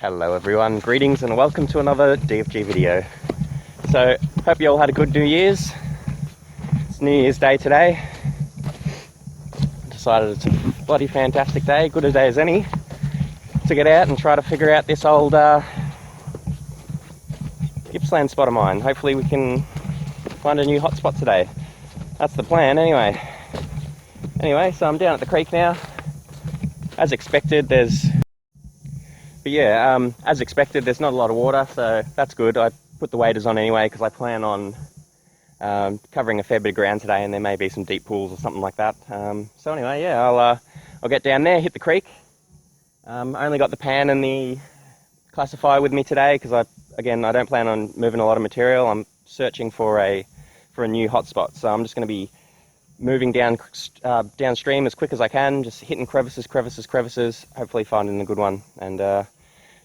Hello everyone, greetings and welcome to another DFG video. So, hope you all had a good New Year's. It's New Year's Day today. Decided it's a bloody fantastic day, good a day as any, to get out and try to figure out this old Gippsland spot of mine. Hopefully we can find a new hotspot today. That's the plan anyway. So I'm down at the creek now. As expected, there's not a lot of water, so that's good. I put the waders on anyway because I plan on covering a fair bit of ground today, and there may be some deep pools or something like that. So anyway, yeah, I'll get down there, hit the creek. I only got the pan and the classifier with me today because I don't plan on moving a lot of material. I'm searching for a new hotspot, so I'm just going to be moving downstream as quick as I can, just hitting crevices, hopefully finding a good one. And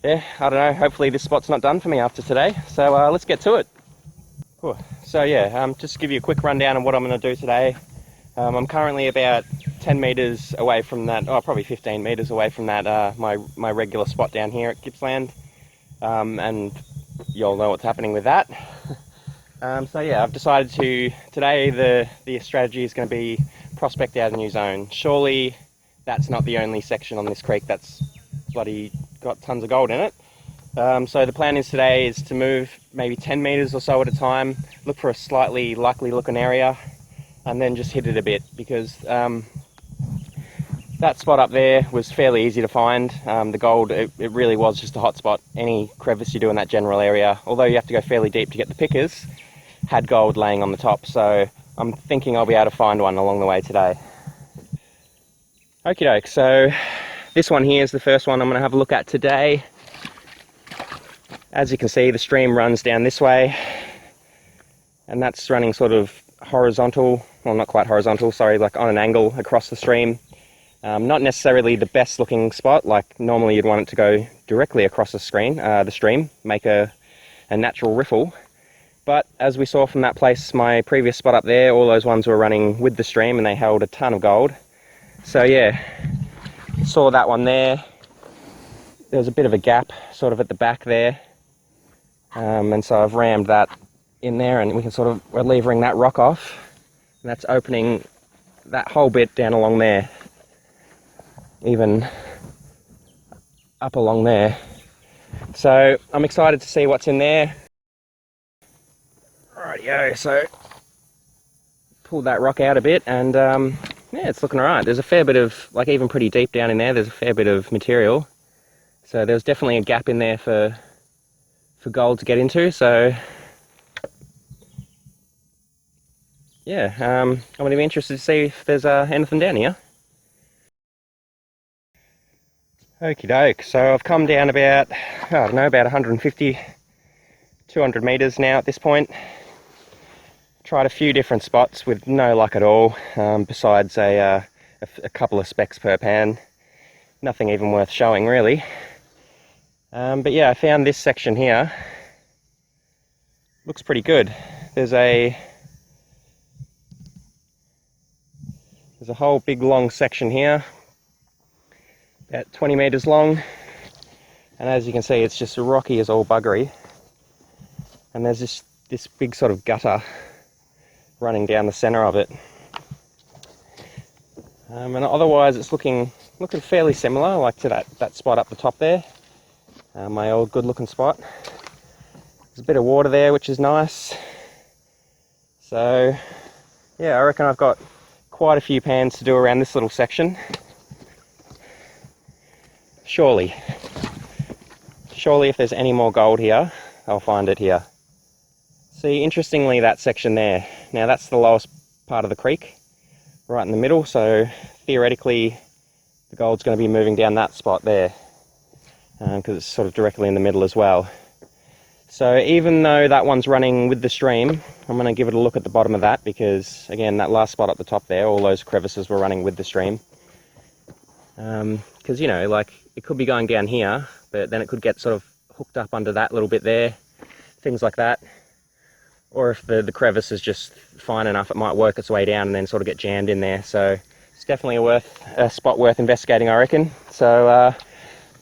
yeah, I don't know, hopefully this spot's not done for me after today, so let's get to it. Cool. So yeah, just to give you a quick rundown of what I'm going to do today. I'm currently about 10 metres away from that, probably 15 metres away from that, my regular spot down here at Gippsland, and you all know what's happening with that. So yeah, I've decided today the strategy is going to be prospect out a new zone. Surely that's not the only section on this creek that's bloody got tons of gold in it. So the plan is today is to move maybe 10 metres or so at a time, look for a slightly likely looking area, and then just hit it a bit, because that spot up there was fairly easy to find. The gold, it really was just a hot spot. Any crevice you do in that general area, although you have to go fairly deep to get the pickers, had gold laying on the top, so I'm thinking I'll be able to find one along the way today. Okie doke, so this one here is the first one I'm going to have a look at today. As you can see, the stream runs down this way, and that's running sort of horizontal, well not quite horizontal, sorry, like on an angle across the stream. Not necessarily the best looking spot, like normally you'd want it to go directly across the stream, make a natural riffle. But as we saw from that place, my previous spot up there, all those ones were running with the stream and they held a ton of gold. So yeah, saw that one there. There was a bit of a gap sort of at the back there. And so I've rammed that in there, and we're levering that rock off. And that's opening that whole bit down along there. Even up along there. So I'm excited to see what's in there. Rightio, so pulled that rock out a bit, and yeah, it's looking alright. There's a fair bit of, like even pretty deep down in there's a fair bit of material. So there's definitely a gap in there for gold to get into, so yeah, I'm going to be interested to see if there's anything down here. Okie doke, so I've come down about, about 150, 200 metres now at this point. Tried a few different spots with no luck at all, besides a couple of specks per pan. Nothing even worth showing really. But yeah, I found this section here. Looks pretty good. There's a whole big long section here, about 20 metres long, and as you can see it's just rocky as all buggery, and there's this big sort of gutter running down the centre of it. And otherwise it's looking fairly similar, like to that spot up the top there, my old good looking spot. There's a bit of water there, which is nice. So yeah, I reckon I've got quite a few pans to do around this little section. Surely if there's any more gold here, I'll find it here. See, interestingly, that section there, now that's the lowest part of the creek, right in the middle, so theoretically the gold's going to be moving down that spot there, because it's sort of directly in the middle as well. So even though that one's running with the stream, I'm going to give it a look at the bottom of that, because again, that last spot up the top there, all those crevices were running with the stream. Because, you know, like, it could be going down here, but then it could get sort of hooked up under that little bit there, things like that. Or if the crevice is just fine enough, it might work its way down and then sort of get jammed in there. So it's definitely a spot worth investigating, I reckon. So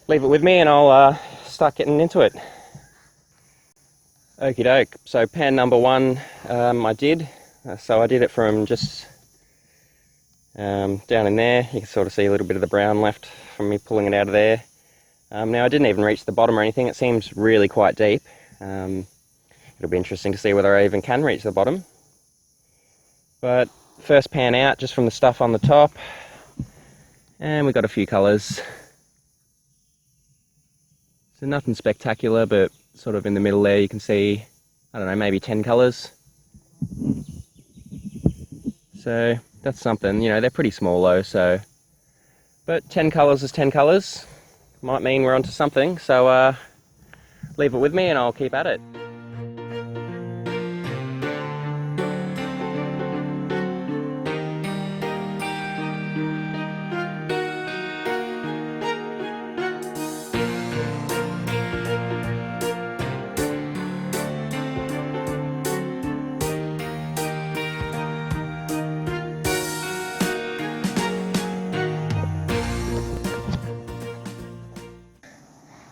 leave it with me and I'll start getting into it. Okie doke, so pan number one I did. So I did it from just down in there. You can sort of see a little bit of the brown left from me pulling it out of there. Now I didn't even reach the bottom or anything. It seems really quite deep. It'll be interesting to see whether I even can reach the bottom. But first pan out just from the stuff on the top. And we got a few colours. So nothing spectacular, but sort of in the middle there you can see, I don't know, maybe 10 colours. So that's something, you know, they're pretty small though, so. But 10 colours is 10 colours. Might mean we're onto something, so leave it with me and I'll keep at it.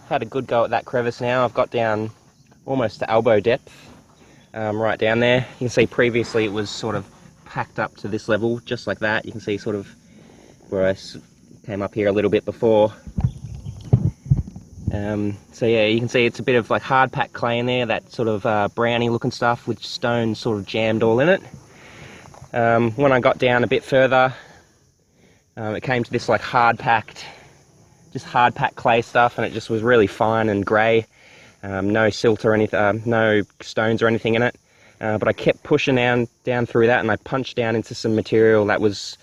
Had a good go at that crevice now. I've got down almost to elbow depth, right down there. You can see previously it was sort of packed up to this level, just like that. You can see sort of where I came up here a little bit before. So yeah, you can see it's a bit of like hard packed clay in there, that sort of browny looking stuff with stones sort of jammed all in it. When I got down a bit further, it came to this like hard packed clay stuff, and it just was really fine and grey. No silt or anything, no stones or anything in it. But I kept pushing down through that, and I punched down into some material that was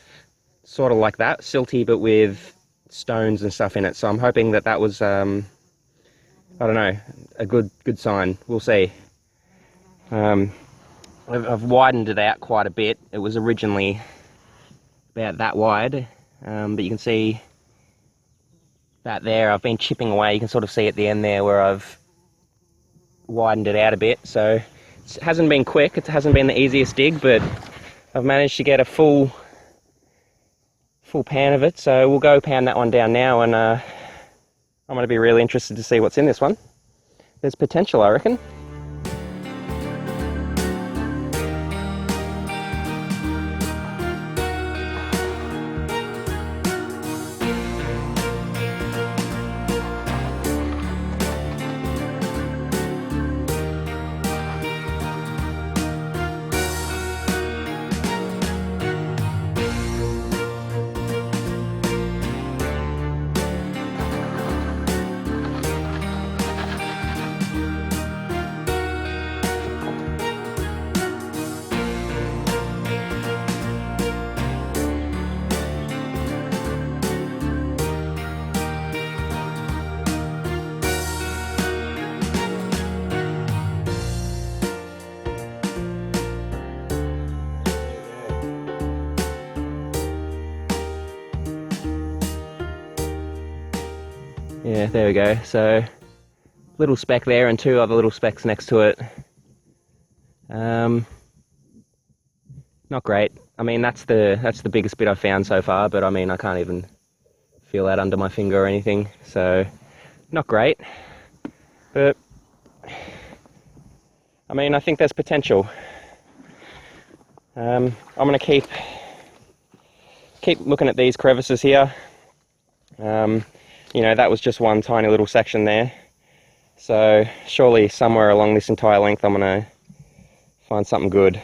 sort of like that, silty but with stones and stuff in it. So I'm hoping that that was, I don't know, a good sign. We'll see. I've widened it out quite a bit. It was originally about that wide, but you can see that there. I've been chipping away. You can sort of see at the end there where I've widened it out a bit. So it hasn't been quick. It hasn't been the easiest dig, but I've managed to get a full pan of it. So we'll go pan that one down now, and I'm going to be really interested to see what's in this one. There's potential, I reckon. Yeah, there we go. So little speck there and two other little specks next to it. Not great. I mean, that's the biggest bit I've found so far, but I mean, I can't even feel that under my finger or anything. So not great. But I mean, I think there's potential. I'm going to keep looking at these crevices here. You know, that was just one tiny little section there. So surely somewhere along this entire length I'm going to find something good.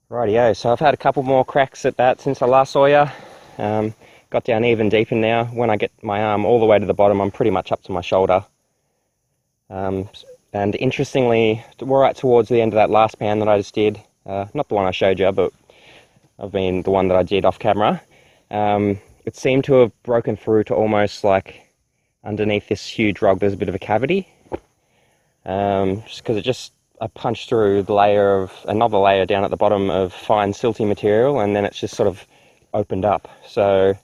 Rightio, so I've had a couple more cracks at that since I last saw you. Got down even deeper now. When I get my arm all the way to the bottom, I'm pretty much up to my shoulder. And interestingly, right towards the end of that last pan that I just did, not the one I showed you, but the one that I did off camera, it seemed to have broken through to almost like underneath this huge rock there's a bit of a cavity. Just because I punched through another layer down at the bottom of fine silty material, and then it's just sort of opened up. So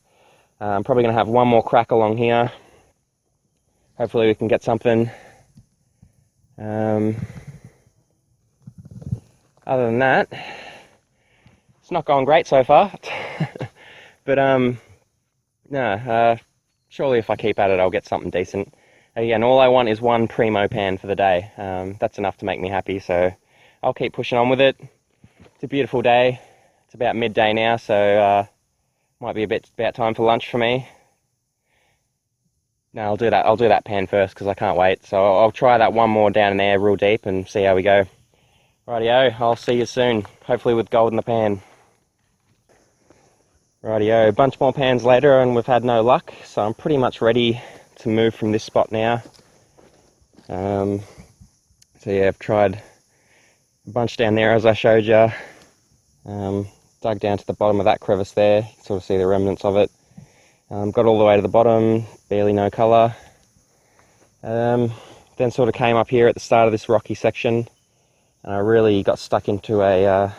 I'm probably going to have one more crack along here. Hopefully we can get something. Other than that, it's not going great so far. But no, surely if I keep at it I'll get something decent. Again, all I want is one primo pan for the day. That's enough to make me happy, so I'll keep pushing on with it. It's a beautiful day. It's about midday now, so might be about time for lunch for me. No, I'll do that pan first because I can't wait. So I'll try that one more down in there real deep and see how we go. Rightio, I'll see you soon, hopefully with gold in the pan. Rightio, a bunch more pans later and we've had no luck, so I'm pretty much ready to move from this spot now. So yeah, I've tried a bunch down there as I showed you. Dug down to the bottom of that crevice there, you can sort of see the remnants of it. Got all the way to the bottom, barely no colour. Then sort of came up here at the start of this rocky section, and I really got stuck into a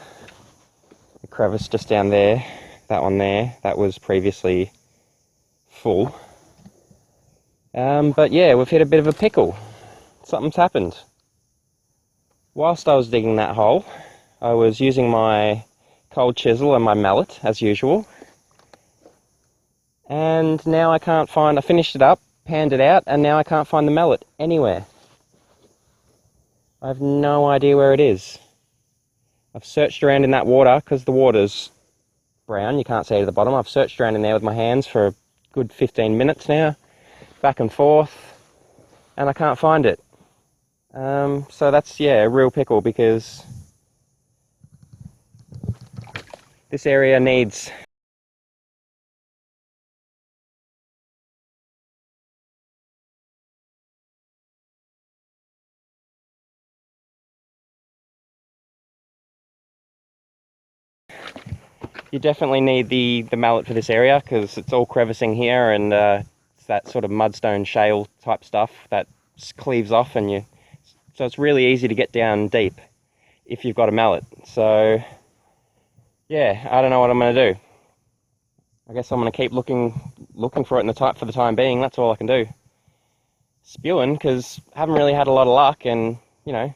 crevice just down there. That one there, that was previously full. But yeah, we've hit a bit of a pickle. Something's happened. Whilst I was digging that hole, I was using my cold chisel and my mallet, as usual. And now I can't find, I finished it up, panned it out, and now I can't find the mallet anywhere. I have no idea where it is. I've searched around in that water, because the water's brown, you can't see it at the bottom. I've searched around in there with my hands for a good 15 minutes now, back and forth, and I can't find it. So that's, yeah, a real pickle, because this area needs you definitely need the mallet for this area, because it's all crevicing here, and it's that sort of mudstone shale type stuff that cleaves off, and so it's really easy to get down deep if you've got a mallet. So yeah, I don't know what I'm going to do. I guess I'm going to keep looking for it for the time being. That's all I can do. Spewing, because I haven't really had a lot of luck, and you know,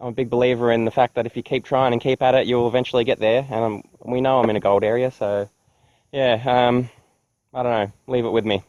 I'm a big believer in the fact that if you keep trying and keep at it, you'll eventually get there. And we know I'm in a gold area, so yeah, I don't know. Leave it with me.